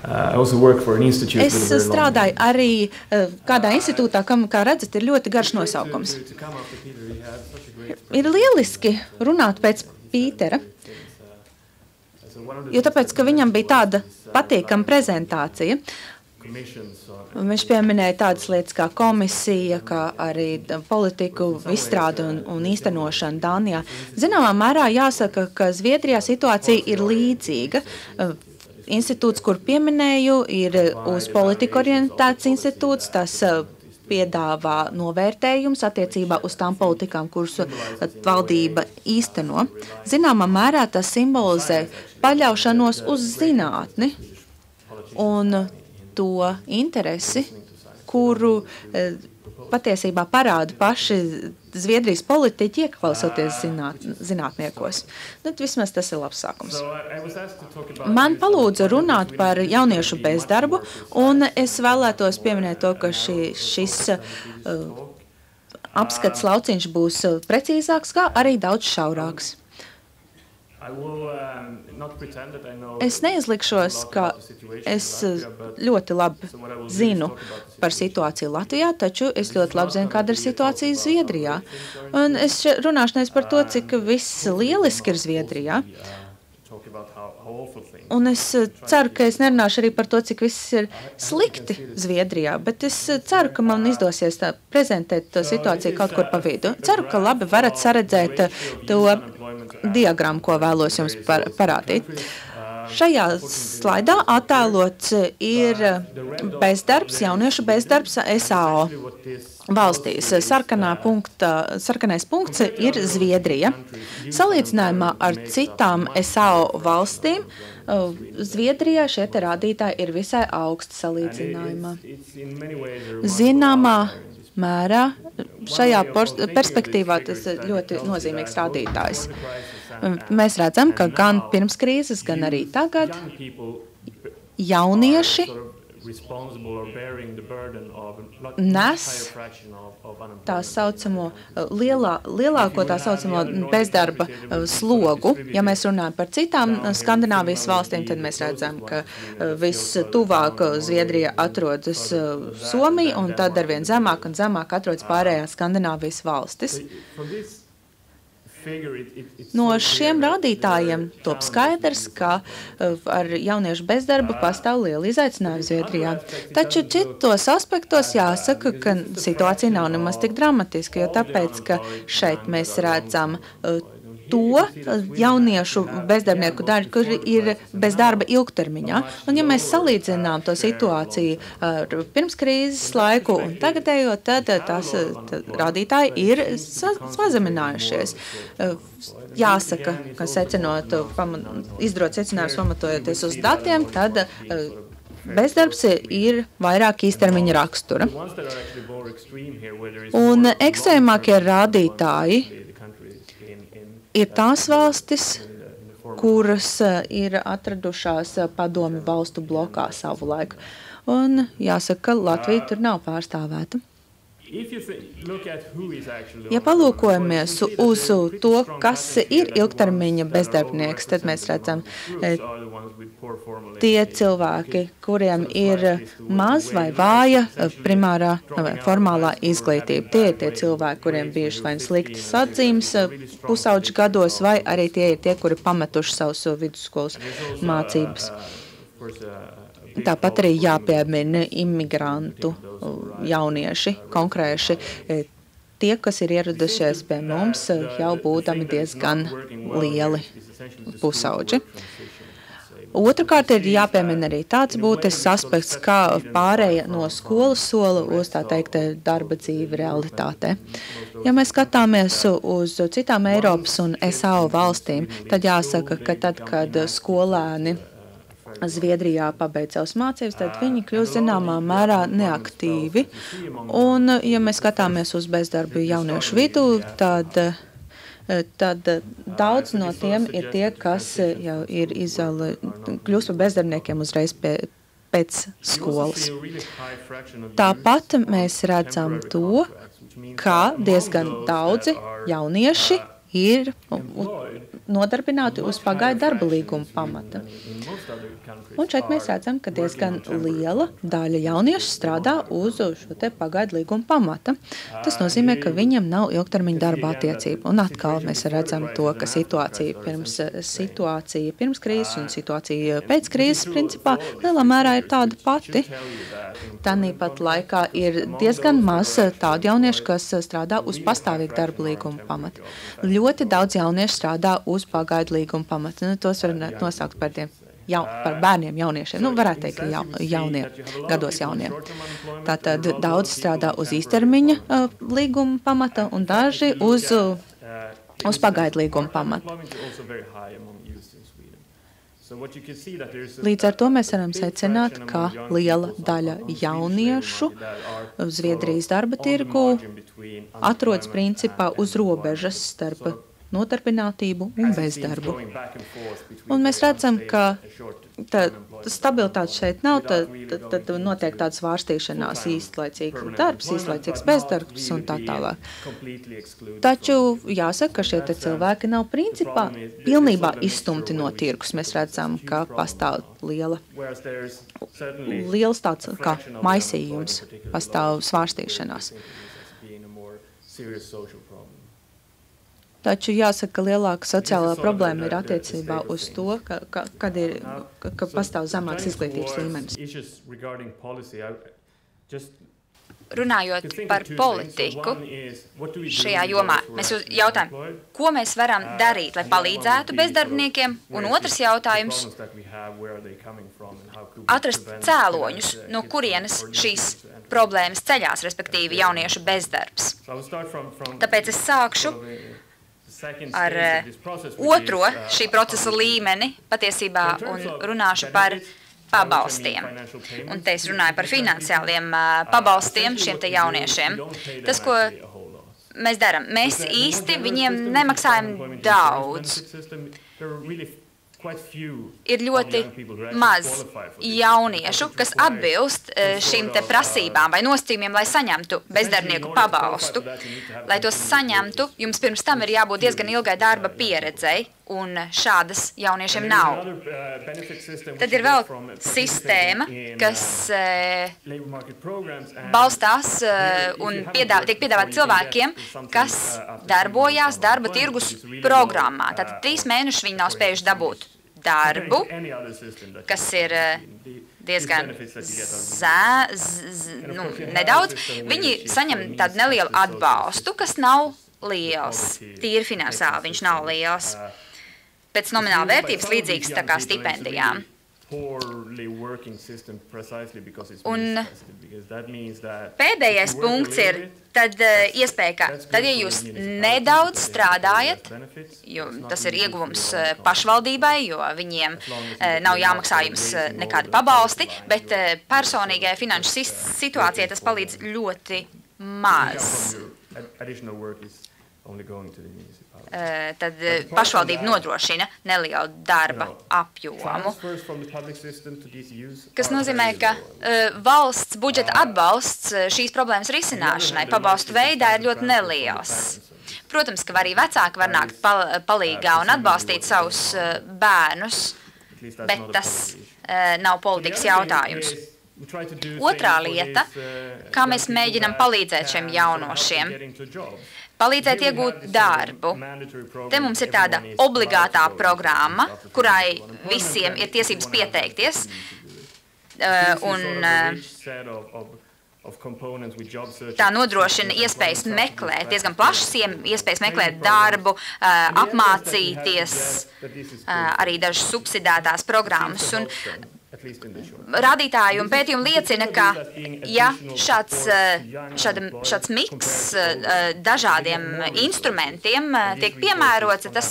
I also work for an institute Es with a very long strādāju arī kādā institūtā, kam, kā redzat, ir ļoti garš nosaukums. to come after Peter, he had such a great Ir lieliski runāt pēc Pītera, so one of the jo tāpēc, ka viņam bija tāda patīkama prezentācija. commissions Viņš pieminēja tādas lietas kā komisija, kā arī politiku izstrāde un īstenošana Dānijā. Zināmā mērā jāsaka, ka Zviedrijā situācija ir līdzīga. Institūts, kur pieminēju, ir uz politiku orientēts institūts. Tas piedāvā novērtējums attiecībā uz tām politikām, kuras valdība īsteno. Zināmā mērā tas simbolizē paļaušanos uz zinātni un to interesi, kuru patiesībā parāda paši Zviedrijas politiķi, ieklausoties zinātniekos. Tad vismaz tas ir labs sākums. So I was asked to talk about Man palūdza runāt par jauniešu bezdarbu, un es vēlētos pieminēt to, ka šis apskats lauciņš būs precīzāks, kā arī daudz šaurāks. I will not pretend that I know Es neizlikšos, ka es ļoti labi zinu par situāciju Latvijā, taču es ļoti labi zinu, kāda ir situācija Zviedrijā. Un es runāšu nevis par to, cik viss lieliski ir Zviedrijā, talk about how awful things. un es ceru, ka es nerunāšu arī par to, cik viss ir slikti Zviedrijā, bet es ceru, ka man izdosies tā prezentēt to situāciju kaut kur pa vidu. Ceru, ka labi varat saredzēt to diagrammu, ko vēlos jums parādīt. Šajā slaidā attēlots ir bezdarbs, jauniešu bezdarbs SAO valstīs. Sarkanais punkts ir Zviedrija. Salīdzinājumā ar citām SAO valstīm Zviedrijā šie te rādītāji ir visai augsti salīdzinājumā. It's in many ways Zināmā mērā šajā perspektīvā tas ir ļoti nozīmīgs rādītājs. Mēs redzam, ka gan pirms krīzes, gan arī tagad people jaunieši responsible or bearing the burden of a nes higher fraction of unemployment. tā saucamo lielāko tā saucamo bezdarba slogu. Ja mēs runājam par citām Skandināvijas valstīm, tad mēs redzam, ka vistuvāk Zviedrija atrodas Somija, un tad arvien zemāk un zemāk atrodas pārējās Skandināvijas valstis. From this figure, it's No šiem rādītājiem top skaidrs, ka ar jauniešu bezdarbu pastāv liela izaicinājuma Zviedrijā. Taču citos aspektos jāsaka, ka situācija nav nemaz tik dramatiska, jo tāpēc, ka šeit mēs redzam to jauniešu bezdarbnieku daļu, kur ir bez darba ilgtermiņā. Un ja mēs salīdzinām to situāciju ar pirms krīzes laiku un tagadējo, tad tās rādītāji ir sazeminājušies. Jāsaka, ka izdarot secinājumus pamatojoties uz datiem, tad bezdarbs ir vairāk īstermiņa rakstura. ones that are actually more extreme here, where there is Un more ekstrēmākie rādītāji the countries in ir tās valstis, kuras ir atradušās padomi valstu blokā savu laiku. Un jāsaka, ka Latvija tur nav pārstāvēta. If you look at who is actually Ja palūkojamies uz to, kas ir ilgtermiņa bezdarbnieks, tad mēs redzam are the ones with poor formal tie cilvēki, kuriem ir maz vai vāja primārā vai formālā izglītība. Tie ir tie cilvēki, kuriem bijušas vai sliktas atzīmes pusauģu gados, vai arī tie ir tie, kuri pametuši savus vidusskolas mācības. of course, Tāpat arī jāpiemina imigrantu jaunieši, konkrēši tie, kas ir ieradušies pie mums, jau būdami diezgan lieli pusauģi. Otrakārt ir jāpiemina arī tāds būtisks aspekts, kā pārēja no skolas sola uz tā teikt darba dzīve realitātē. Ja mēs skatāmies uz citām Eiropas un SAO valstīm, tad jāsaka, ka tad, kad skolēni Zviedrijā pabeidz savas mācības, tad viņi kļūst zināmā mērā neaktīvi. Un, ja mēs skatāmies uz bezdarbu jauniešu vidū, tad daudz no tiem ir tie, kas jau ir kļūst par bezdarbniekiem uzreiz pēc skolas. Tāpat mēs redzam to, ka diezgan daudzi jaunieši ir nodarbināti uz pagaidu darba līguma pamata. Un šeit mēs redzam, ka diezgan liela daļa jauniešu strādā uz šo te pagaidu līguma pamata. Tas nozīmē, ka viņam nav ilgtermiņa darba attiecība. Un atkal mēs redzam to, ka situācija pirms krīzes un situācija pēc krīzes principā lielā mērā ir tāda pati. Tāpat laikā ir diezgan maz tādu jauniešu, kas strādā uz pastāvīgu darba līguma pamatu. Ļoti daudz jauniešu strādā uz pagaidu līguma pamatu. Tos var nosaukt par par bērniem, jauniešiem. Varētu teikt, ka jaunie, gados jaunie. Tātad daudz strādā uz īstermiņa līguma pamata un daži uz pagaidu līguma pamata. Līdz ar to mēs varam secināt, ka liela daļa jauniešu Zviedrijas darba tirgu atrodas principā uz robežas starp nodarbinātību un bezdarbu. Un mēs redzam, ka stabilitāte šeit nav, tad notiek tāds svārstīšanās īstlaicīgs darbs, īstlaicīgs bezdarbs un tā tālāk. Taču jāsaka, ka šie cilvēki nav principā pilnībā izstumti no tirgus. Mēs redzam, ka pastāv liels tāds kā maisījums, pastāv svārstīšanās. Taču jāsaka, ka lielāka sociālā problēma ir attiecībā uz to, ka pastāv zemāks izglītības līmenis. Runājot par politiku šajā jomā, mēs jautājam, ko mēs varam darīt, lai palīdzētu bezdarbniekiem, un otrs jautājums – atrast cēloņus, no kurienes šīs problēmas ceļās, respektīvi jauniešu bezdarbs. Tāpēc es sākšu ar otro šī procesa līmeni patiesībā un runāšu par pabalstiem. Un te es runāju par finansiāliem pabalstiem šiem te jauniešiem. Tas, ko mēs darām, mēs īsti viņiem nemaksājam daudz. Ir ļoti maz jauniešu, kas atbilst šīm te prasībām vai nosacījumiem, lai saņemtu bezdarbnieku pabalstu. Lai tos saņemtu, jums pirms tam ir jābūt diezgan ilgai darba pieredzei, un šādas jauniešiem nav. Tad ir vēl sistēma, kas balstās un tiek piedāvāt cilvēkiem, kas darbojās darba tirgus programmā. Tātad 3 mēnešus viņi nav spējuši dabūt darbu, kas ir diezgan nedaudz. Viņi saņem tādu nelielu atbalstu, kas nav liels. Tīri finansiāli viņš nav liels. Pēc nomināla vērtības līdzīgs tā kā stipendijām. Un pēdējais punkts ir tad iespēja, ka tad, ja jūs nedaudz strādājat, jo tas ir ieguvums pašvaldībai, jo viņiem nav jāmaksā jums nekādi pabalsti, bet personīgai finanšu situācijai tas palīdz ļoti maz. Tad pašvaldība nodrošina nelielu darba apjomu, kas nozīmē, ka valsts budžeta atbalsts šīs problēmas risināšanai pabalstu veidā ir ļoti neliels. Protams, ka arī vecāki var nākt palīgā un atbalstīt savus bērnus, bet tas nav politikas jautājums. Otrā lieta, kā mēs mēģinam palīdzēt šiem jaunošiem, palīdzēt iegūt darbu. Te mums ir tāda obligātā programma, kurai visiem ir tiesības pieteikties, un tā nodrošina iespējas meklēt, diezgan plašas iespējas meklēt darbu, apmācīties, arī dažas subsidētās programmas. Un rādītāji un pētījumi liecina, ka ja šāds miks dažādiem instrumentiem tiek piemērots, tas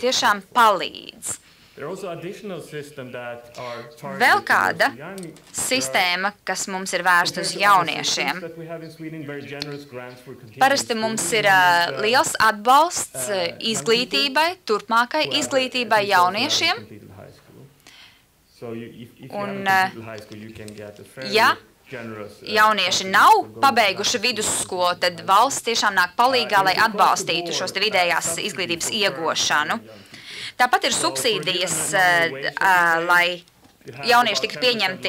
tiešām palīdz. Vēl kāda sistēma, kas mums ir vērsta uz jauniešiem. Parasti mums ir liels atbalsts izglītībai, turpmākai izglītībai jauniešiem. Un, ja jaunieši nav pabeiguši vidusskolu, tad valsts tiešām nāk palīgā, lai atbalstītu šos vidējās izglītības iegošanu. Tāpat ir subsīdijas, lai jaunieši tika pieņemti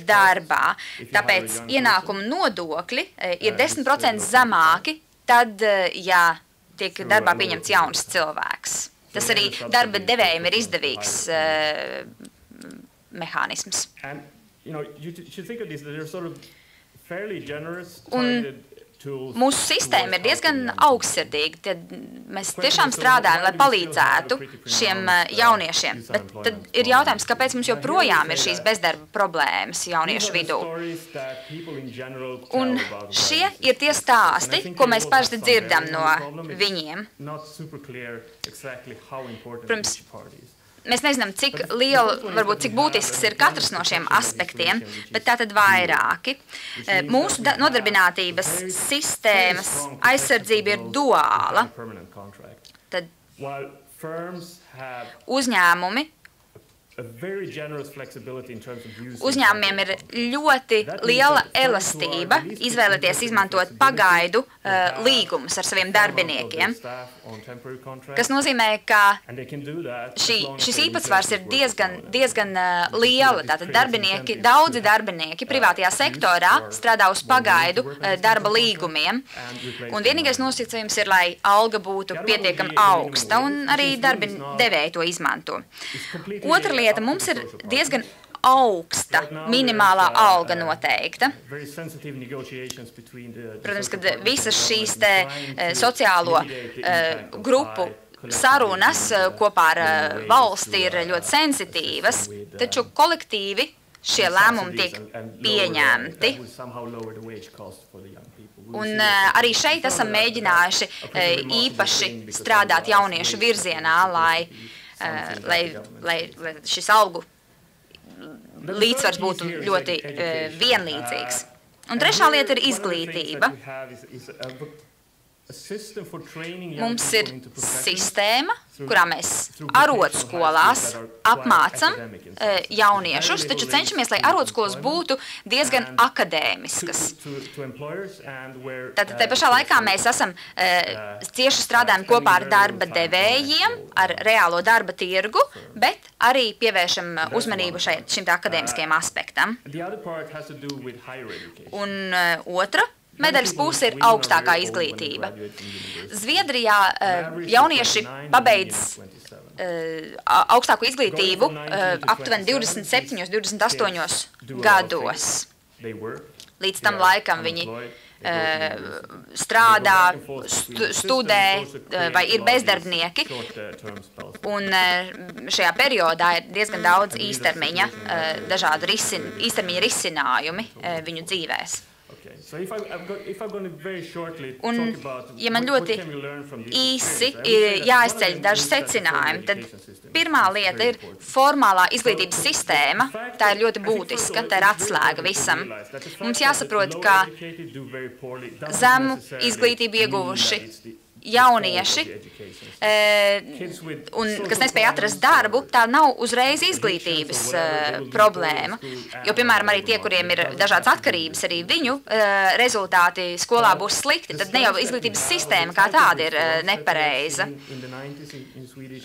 darbā, tāpēc ienākumu nodokļi ir 10% zemāki, tad, ja tiek darbā pieņemts jauns cilvēks. Tas arī darba devējiem ir izdevīgs mehānisms. Un mūsu sistēma ir diezgan augstsirdīga. Tad mēs tiešām strādājam, lai palīdzētu šiem jauniešiem. Bet tad ir jautājums, kāpēc mums joprojām ir šīs bezdarba problēmas jauniešu vidū. Un šie ir tie stāsti, ko mēs parasti dzirdam no viņiem. Protams, mēs nezinām, cik liela, varbūt cik būtisks ir katrs no šiem aspektiem, bet tātad vairāki. Mūsu nodarbinātības sistēmas aizsardzība ir duāla. Tad uzņēmumi Uzņēmumiem ir ļoti liela elastība izvēlēties izmantot pagaidu līgumus ar saviem darbiniekiem, kas nozīmē, ka šis īpatsvars ir diezgan liela. Tātad daudzi darbinieki privātajā sektorā strādā uz pagaidu darba līgumiem, un vienīgais nosacījums ir, lai alga būtu pietiekami augsta, un arī darba devēji to izmanto. Otra lieta, mums ir diezgan augsta minimālā alga noteikta. Protams, ka visas šīs sociālo grupu sarunas kopā ar valsti ir ļoti sensitīvas, taču kolektīvi šie lēmumi tiek pieņemti. Un arī šeit esam mēģinājuši īpaši strādāt jauniešu virzienā, lai šis algu līdzsvars būtu ļoti vienlīdzīgs. Un trešā lieta ir izglītība. Mums ir sistēma, kurā mēs arodskolās apmācam jauniešus, taču cenšamies, lai arodskolas būtu diezgan akadēmiskas. Tātad te pašā laikā mēs esam cieši strādājam kopā ar darba devējiem, ar reālo darba tirgu, bet arī pievēršam uzmanību šim akadēmiskajam aspektam. Un otra medaļas puse ir augstākā izglītība. Zviedrijā jaunieši pabeidz augstāko izglītību aptuveni 27, 28 gados. Līdz tam laikam viņi strādā, studē vai ir bezdarbnieki. Un šajā periodā ir diezgan daudz īstermiņa, dažādu īstermiņa risinājumi viņu dzīvēs. Un, ja man ļoti īsi ir jāizceļ daži secinājumi, tad pirmā lieta ir formālā izglītības sistēma. Tā ir ļoti būtiska, tā ir atslēga visam. Mums jāsaprot, ka zemu izglītību ieguvuši jaunieši, kas nespēja atrast darbu, tā nav uzreiz izglītības problēma. Jo, piemēram, arī tie, kuriem ir dažādas atkarības, arī viņu rezultāti skolā būs slikti, tad ne jau izglītības sistēma kā tāda ir nepareiza.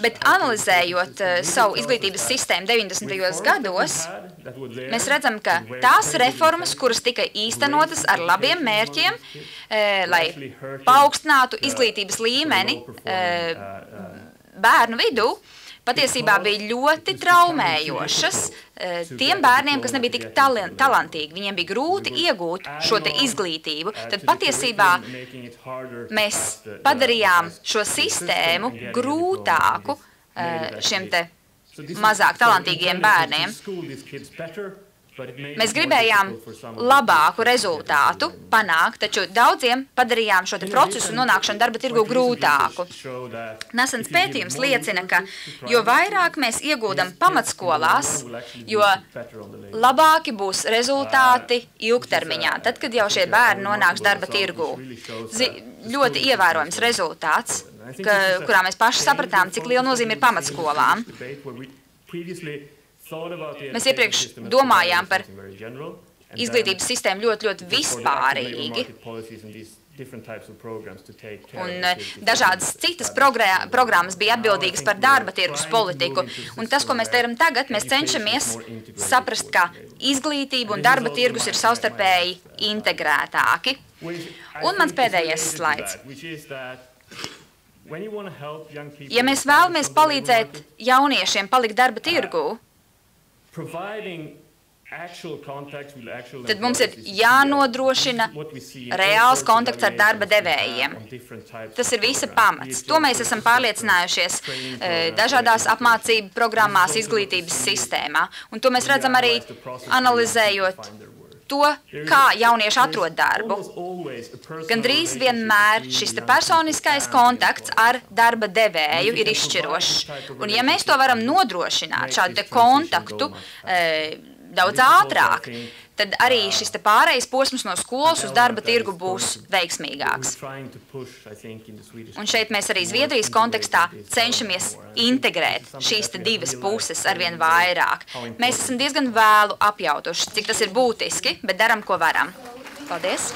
Bet analizējot savu izglītības sistēmu 90. gados, mēs redzam, ka tās reformas, kuras tika īstenotas ar labiem mērķiem, lai paaugstinātu izglītības līmeni bērnu vidū, patiesībā bija ļoti traumējošas tiem bērniem, kas nebija tik talantīgi. Viņiem bija grūti iegūt šo te izglītību. Tad patiesībā mēs padarījām šo sistēmu grūtāku šiem te mazāk talantīgiem bērniem. Mēs gribējām labāku rezultātu panākt, taču daudziem padarījām šo procesu nonākšanu darba tirgu grūtāku. Nesens pētījums liecina, ka jo vairāk mēs iegūdam pamatskolās, jo labāki būs rezultāti ilgtermiņā, tad, kad jau šie bērni nonāks darba tirgu. Ļoti ievērojams rezultāts, kurā mēs paši sapratām, cik liela nozīme ir pamatskolām. Mēs iepriekš domājām par izglītības sistēmu ļoti, ļoti vispārīgi. Un dažādas citas programmas bija atbildīgas par darba tirgus politiku. Un tas, ko mēs darām tagad, mēs cenšamies saprast, ka izglītība un darba tirgus ir savstarpēji integrētāki. Un mans pēdējais slaids. Ja mēs vēlamies palīdzēt jauniešiem palikt darba tirgū, tad mums ir jānodrošina reāls kontakts ar darba devējiem. Tas ir visa pamats. To mēs esam pārliecinājušies dažādās apmācību programmās, izglītības sistēmā. Un to mēs redzam arī analizējot to, kā jaunieši atrod darbu. Gandrīz vienmēr šis personiskais kontakts ar darba devēju ir izšķirošs. Un ja mēs to varam nodrošināt, šādu kontaktu, daudz ātrāk, tad arī šis pārejas posms no skolas uz darba tirgu būs veiksmīgāks. Un šeit mēs arī Zviedrijas kontekstā cenšamies integrēt šīs divas puses arvien vairāk. Mēs esam diezgan vēlu apjautuši, cik tas ir būtiski, bet daram, ko varam. Paldies!